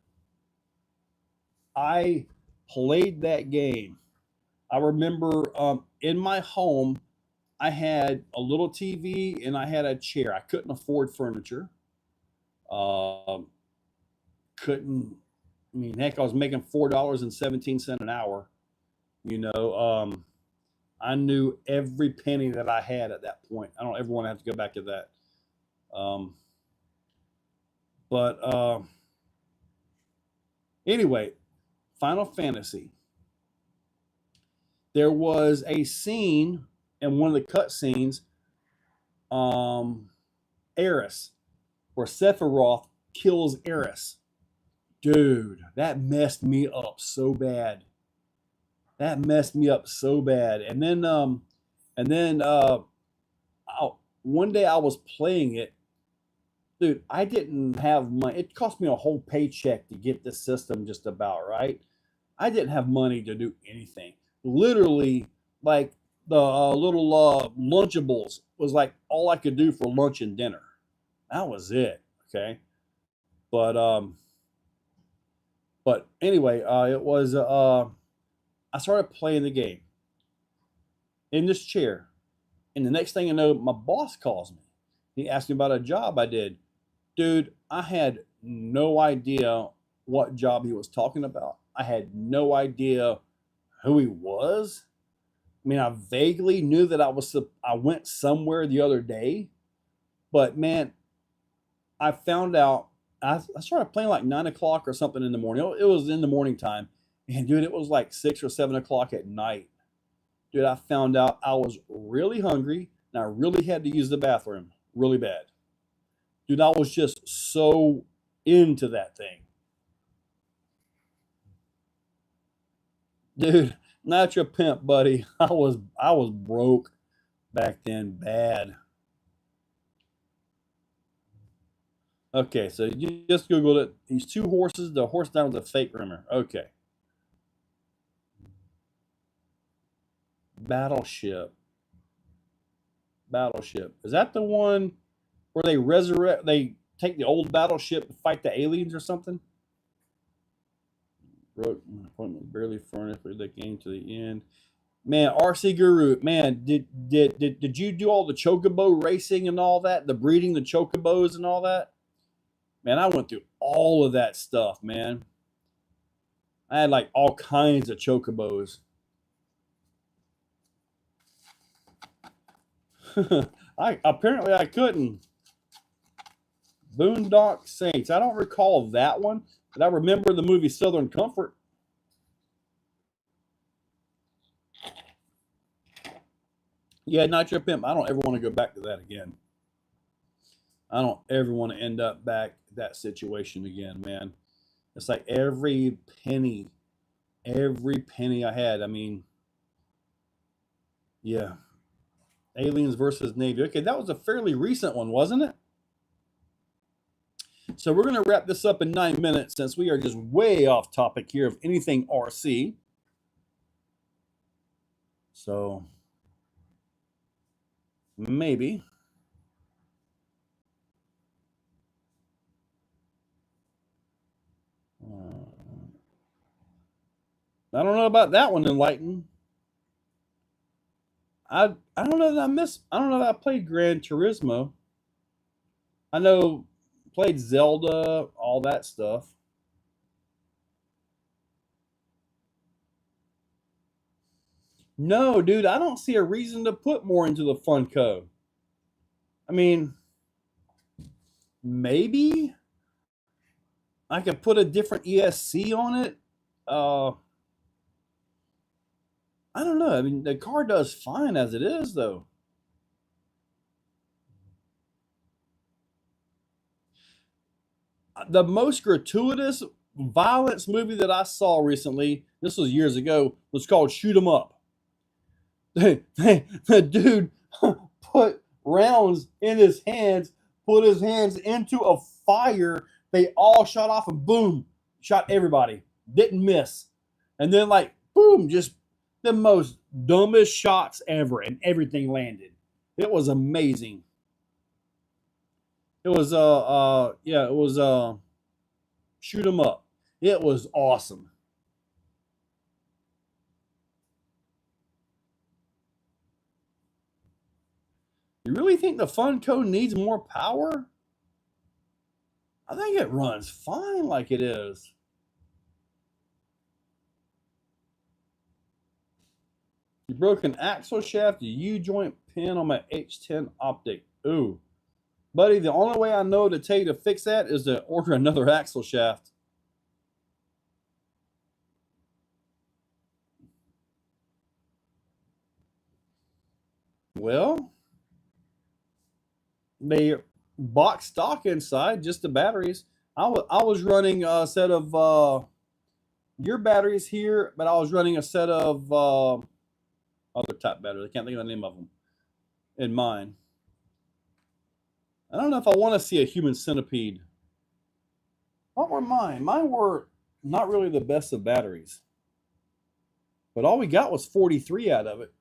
I played that game. I remember in my home, I had a little TV and I had a chair. I couldn't afford furniture. Um, couldn't. I mean, heck, I was making $4.17 an hour. You know, I knew every penny that I had at that point. I don't ever want to have to go back to that. Um, but anyway, Final Fantasy. There was a scene in one of the cut scenes, um, Eris, where Sephiroth kills Eris. Dude, that messed me up so bad. That messed me up so bad. And then one day I was playing it, dude. I didn't have money. It cost me a whole paycheck to get this system just about right. I didn't have money to do anything. Literally, like the little Lunchables was like all I could do for lunch and dinner. That was it. Okay, but anyway, it was I started playing the game in this chair, and the next thing I know, my boss calls me. He asked me about a job I did. Dude, I had no idea what job he was talking about. I had no idea who he was. I mean, I vaguely knew that I went somewhere the other day, but man, I found out I started playing like 9 o'clock or something in the morning. It was in the morning time, and dude, it was like 6 or 7 o'clock at night. Dude, I found out I was really hungry. and I really had to use the bathroom really bad. Dude, I was just so into that thing. Dude, Nitro Pimp, buddy. I was broke back then, bad. Okay, so you just Googled it. These two horses, the horse down was a fake rumor. Okay. Battleship. Battleship. Is that the one where they take the old battleship to fight the aliens or something? Broke appointment barely furnished, but they came to the end. Man, RC Guru, man, did you do all the chocobo racing and all that? The breeding the chocobos and all that? Man, I went through all of that stuff, man. I had like all kinds of chocobos. I couldn't. Boondock Saints. I don't recall that one, but I remember the movie Southern Comfort. Yeah, Nitro Pimp. I don't ever want to go back to that again. I don't ever want to end up back that situation again, man. It's like every penny I had. I mean, yeah. Aliens versus Navy. Okay, that was a fairly recent one, wasn't it? So we're going to wrap this up in 9 minutes since we are just way off topic here of anything RC. So maybe. I don't know about that one, Enlighten. I don't know that I don't know that I played Gran Turismo. I know played Zelda, all that stuff. No, dude, I don't see a reason to put more into the Funko. I mean, maybe I could put a different ESC on it. I don't know. I mean, the car does fine as it is, though. The most gratuitous violence movie that I saw recently, this was years ago, was called Shoot 'Em Up. The dude put rounds in his hands, put his hands into a fire. They all shot off and boom, shot everybody. Didn't miss. And then like boom, just the most dumbest shots ever, and everything landed. It was amazing. It was it was Shoot 'Em Up. It was awesome. You really think the Funko needs more power? I think it runs fine like it is. You broke an axle shaft, a U-joint pin on my H10 optic. Ooh. Buddy, the only way I know to tell you to fix that is to order another axle shaft. Well, they box stock inside, just the batteries. I was running a set of your batteries here, but I was running a set of other type batteries. I can't think of the name of them in mine. I don't know if I want to see a human centipede. What were mine? Mine were not really the best of batteries. But all we got was 43 out of it.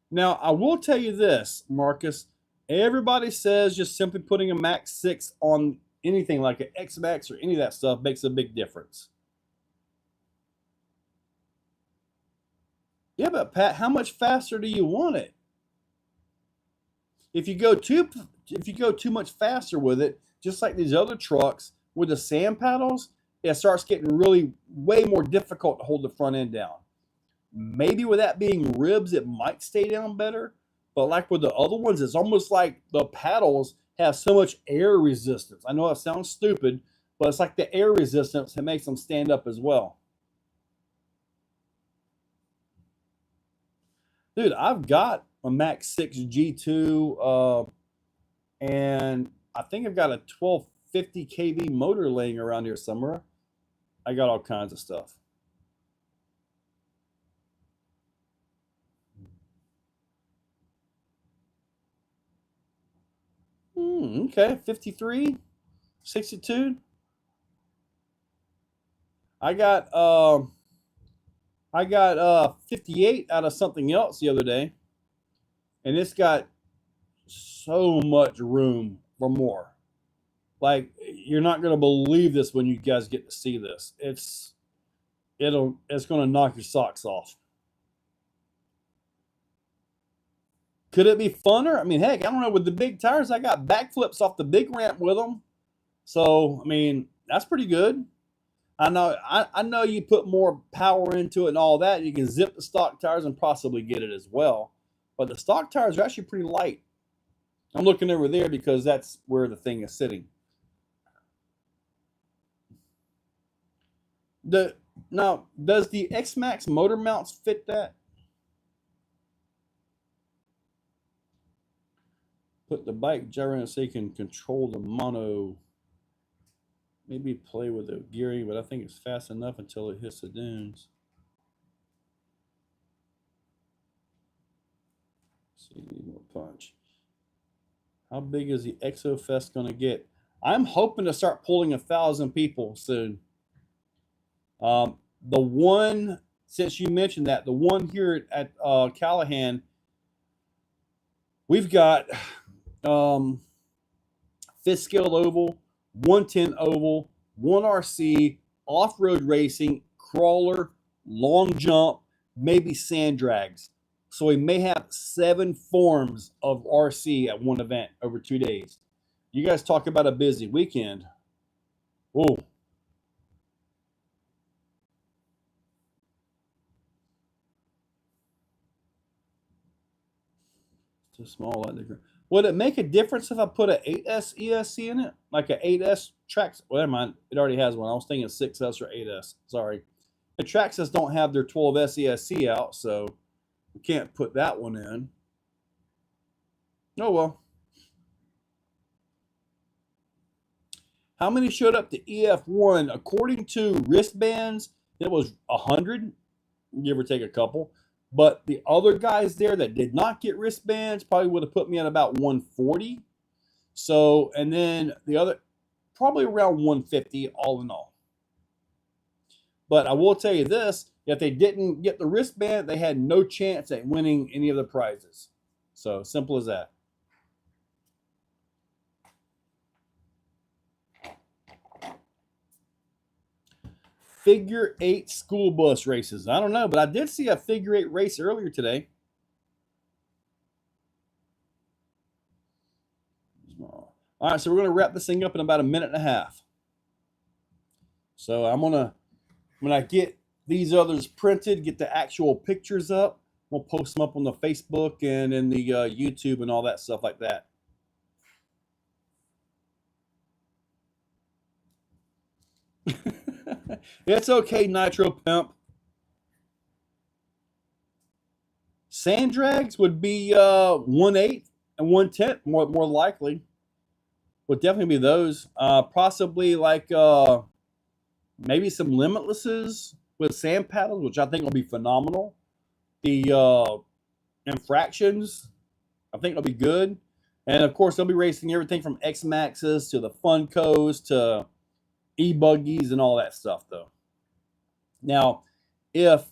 Now, I will tell you this, Marcus. Everybody says just simply putting a Max 6 on anything like an X-Max or any of that stuff makes a big difference. Yeah, but Pat, how much faster do you want it? If you go too much faster with it, just like these other trucks with the sand paddles, it starts getting really way more difficult to hold the front end down. Maybe with that being ribs, it might stay down better. But like with the other ones, it's almost like the paddles have so much air resistance. I know that sounds stupid, but it's like the air resistance that makes them stand up as well. Dude, I've got a Max 6 G2, and I think I've got a 1250 kV motor laying around here somewhere. I got all kinds of stuff. Okay, 53, 62. I got 58 out of something else the other day, and it's got so much room for more. Like, you're not gonna believe this when you guys get to see this. It's gonna knock your socks off. Could it be funner? I mean, heck, I don't know. With the big tires, I got backflips off the big ramp with them. So, I mean, that's pretty good. I know you put more power into it and all that. You can zip the stock tires and possibly get it as well. But the stock tires are actually pretty light. I'm looking over there because that's where the thing is sitting. Now, does the X-Max motor mounts fit that? Put the bike gyro in so you can control the mono. Maybe play with the gearing, but I think it's fast enough until it hits the dunes. Let's see, need more punch. How big is the Exofest going to get? I'm hoping to start pulling 1,000 people soon. The one, since you mentioned that, the one here at Callahan, we've got fifth scale oval, 110 oval, 1 RC, off-road racing, crawler, long jump, maybe sand drags. So we may have 7 forms of RC at one event over 2 days. You guys talk about a busy weekend. Oh. Too small. Would it make a difference if I put an 8S ESC in it? Like an 8S Trax? Well, never mind. It already has one. I was thinking 6S or 8S. Sorry. The Traxxas don't have their 12S ESC out, so we can't put that one in. Oh, well. How many showed up to EF1? According to wristbands, it was 100, give or take a couple. But the other guys there that did not get wristbands probably would have put me at about 140. So, and then the other, probably around 150 all in all. But I will tell you this, if they didn't get the wristband, they had no chance at winning any of the prizes. So, simple as that. Figure 8 school bus races. I don't know, but I did see a figure 8 race earlier today. All right, so we're going to wrap this thing up in about a minute and a half. So I'm gonna, when I get these others printed, get the actual pictures up, we'll post them up on the Facebook and in the YouTube and all that stuff like that. It's okay, Nitro Pimp. Sand drags would be 1/8 and 1/10 more likely. Would definitely be those. Possibly like maybe some limitlesses with sand paddles, which I think will be phenomenal. The infractions, I think will be good. And of course, they'll be racing everything from X Maxes to the Funkos to e-buggies and all that stuff, though. Now, if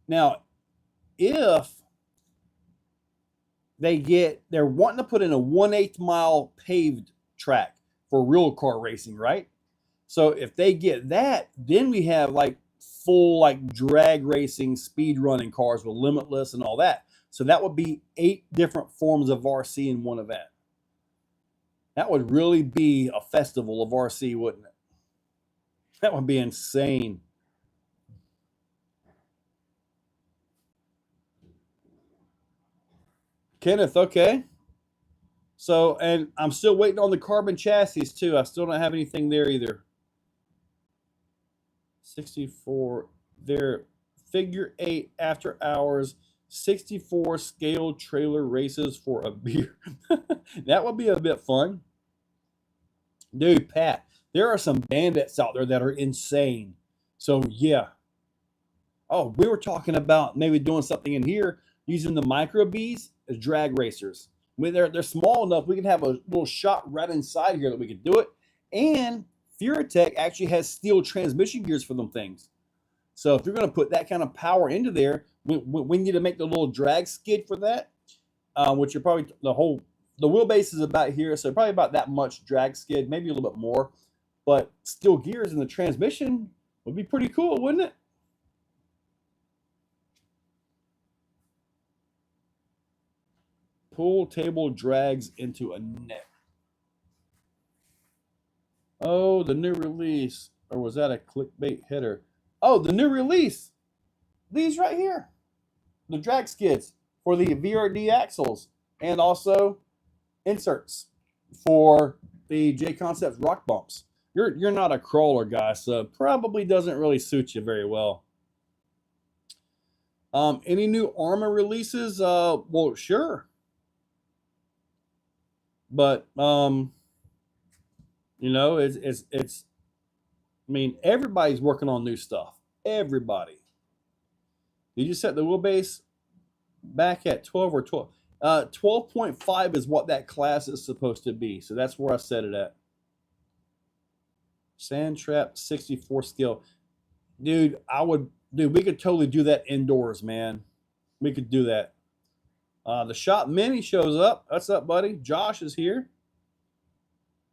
they're wanting to put in a 1/8 mile paved track for real car racing, right? So if they get that, then we have like full like drag racing, speed running cars with limitless and all that. So that would be 8 different forms of RC in one event. That would really be a festival of RC, wouldn't it? That would be insane. Kenneth, okay. So, and I'm still waiting on the carbon chassis too. I still don't have anything there either. 64, they're figure 8 after hours. 64 scale trailer races for a beer. That would be a bit fun. Dude, Pat, there are some bandits out there that are insane. So, yeah. Oh, we were talking about maybe doing something in here using the micro bees as drag racers. When they're small enough, we can have a little shot right inside here that we could do it. And Furatech actually has steel transmission gears for them things. So if you're going to put that kind of power into there, we need to make the little drag skid for that, which are probably the wheelbase is about here, so probably about that much drag skid, maybe a little bit more. But steel gears in the transmission would be pretty cool, wouldn't it? Pool table drags into a net. Oh, the new release. Or was that a clickbait header? Oh, the new release. These right here. The drag skids for the VRD axles. And also inserts for the J Concepts rock bumps. You're not a crawler guy, so probably doesn't really suit you very well. Any new armor releases? Well, sure. But you know, it's I mean, everybody's working on new stuff. Everybody. Did you set the wheelbase back at 12 or 12? 12.5 is what that class is supposed to be. So that's where I set it at. Sand trap 64 scale. Dude, we could totally do that indoors, man. We could do that. The Shop Mini shows up. What's up, buddy? Josh is here.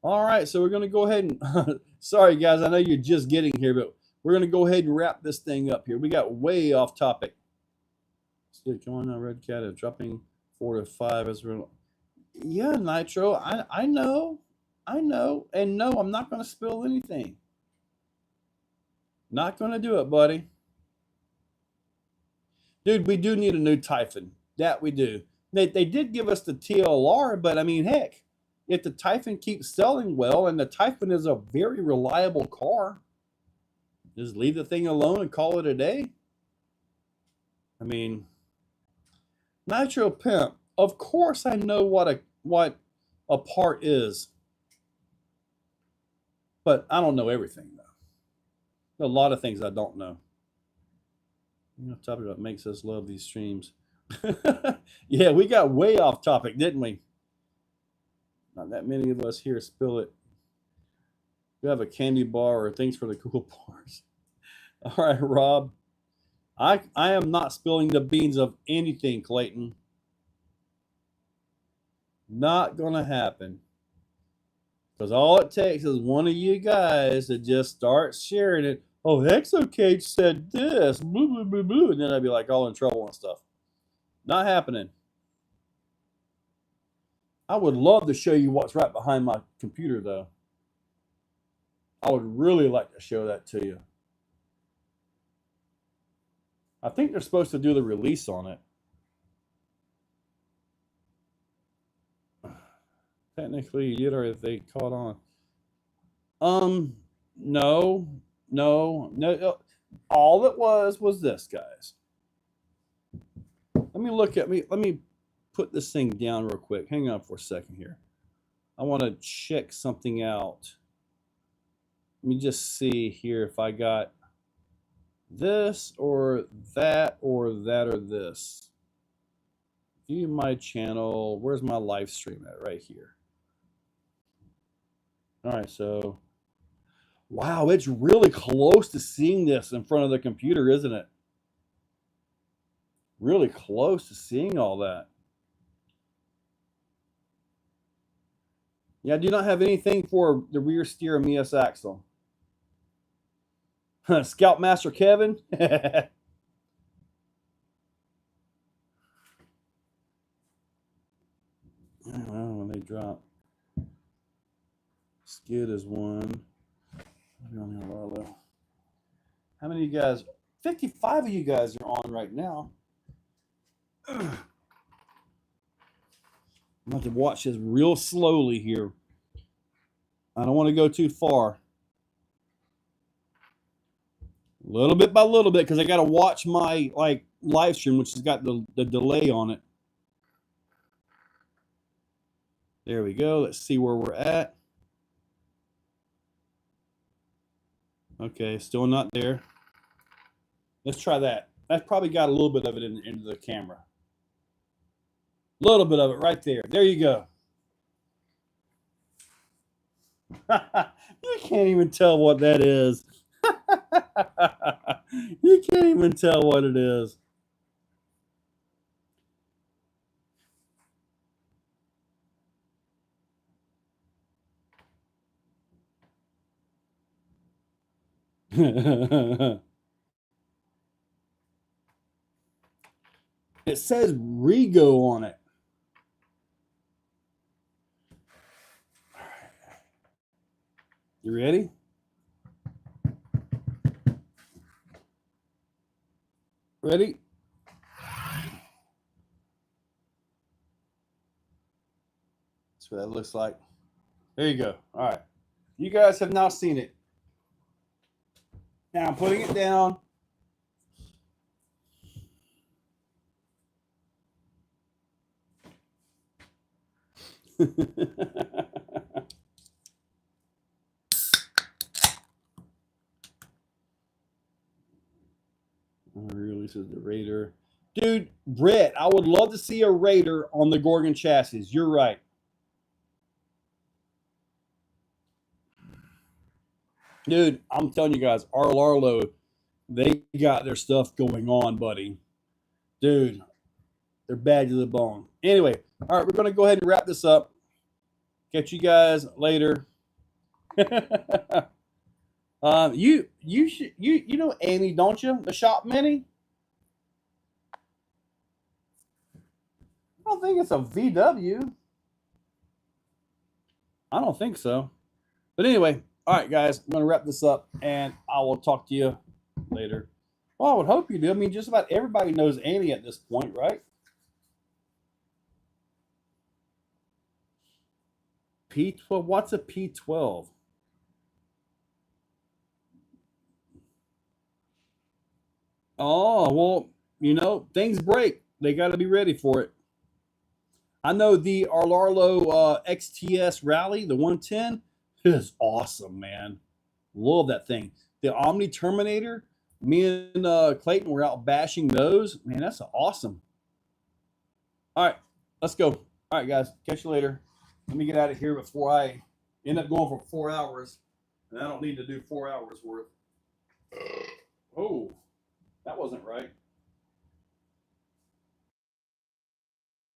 All right, so we're going to go ahead and... Sorry, guys, I know you're just getting here, but we're going to go ahead and wrap this thing up here. We got way off topic. Come on now, Red Cat is dropping 4 to 5 as we're... Yeah, Nitro, I know. And no, I'm not going to spill anything. Not going to do it, buddy. Dude, we do need a new Typhon. That we do. They did give us the TLR, but I mean, heck, if the Typhon keeps selling well, and the Typhon is a very reliable car, just leave the thing alone and call it a day. I mean, Nitro Pimp, of course I know what a part is, but I don't know everything, though. A lot of things I don't know. You know, topic what makes us love these streams. Yeah, we got way off topic, didn't we? Not that many of us here spill it. You have a candy bar, or thanks for the cool bars. All right, Rob. I am not spilling the beans of anything, Clayton. Not gonna happen. Because all it takes is one of you guys to just start sharing it. Oh, Exocaged said this, boo, boo, boo, boo, and then I'd be like all in trouble and stuff. Not happening. I would love to show you what's right behind my computer, though. I would really like to show that to you. I think they're supposed to do the release on it. Technically, you did, or if they caught on. No. All it was this, guys. Let me put this thing down real quick. Hang on for a second here. I want to check something out. Let me just see here if I got this or that or that or this. View my channel. Where's my live stream at? Right here. All right, so wow, it's really close to seeing this in front of the computer, isn't it? Really close to seeing all that. Yeah, I do not have anything for the rear steer MES axle. Scoutmaster Kevin. Well, when they drop. Skid is one. How many of you guys? 55 of you guys are on right now. I'm going to watch this real slowly here. I don't want to go too far. Little bit by little bit, because I got to watch my like live stream, which has got the delay on it. There we go. Let's see where we're at. Okay, still not there. Let's try that. That's probably got a little bit of it into the camera. A little bit of it right there. There you go. You can't even tell what that is. You can't even tell what it is. It says Rego on it. You ready? Ready? That's what that looks like. There you go. All right. You guys have now seen it. Now I'm putting it down. Releases the Raider. Dude, Brett, I would love to see a Raider on the Gorgon chassis. You're right. Dude, I'm telling you guys, Arlo, they got their stuff going on, buddy. Dude, they're bad to the bone. Anyway, all right, we're going to go ahead and wrap this up. Catch you guys later. You know Amy, don't you? The Shop Mini. I don't think it's a VW. I don't think so. But anyway, all right, guys, I'm going to wrap this up, and I will talk to you later. Well, I would hope you do. I mean, just about everybody knows Annie at this point, right? P12. What's a P12? Oh, well, you know, things break. They got to be ready for it. I know the Arlo XTS Rally, the 110, is awesome, man. Love that thing. The Omni Terminator, me and Clayton were out bashing those. Man, that's awesome. All right, let's go. All right, guys, catch you later. Let me get out of here before I end up going for 4 hours. And I don't need to do 4 hours worth. Oh, that wasn't right.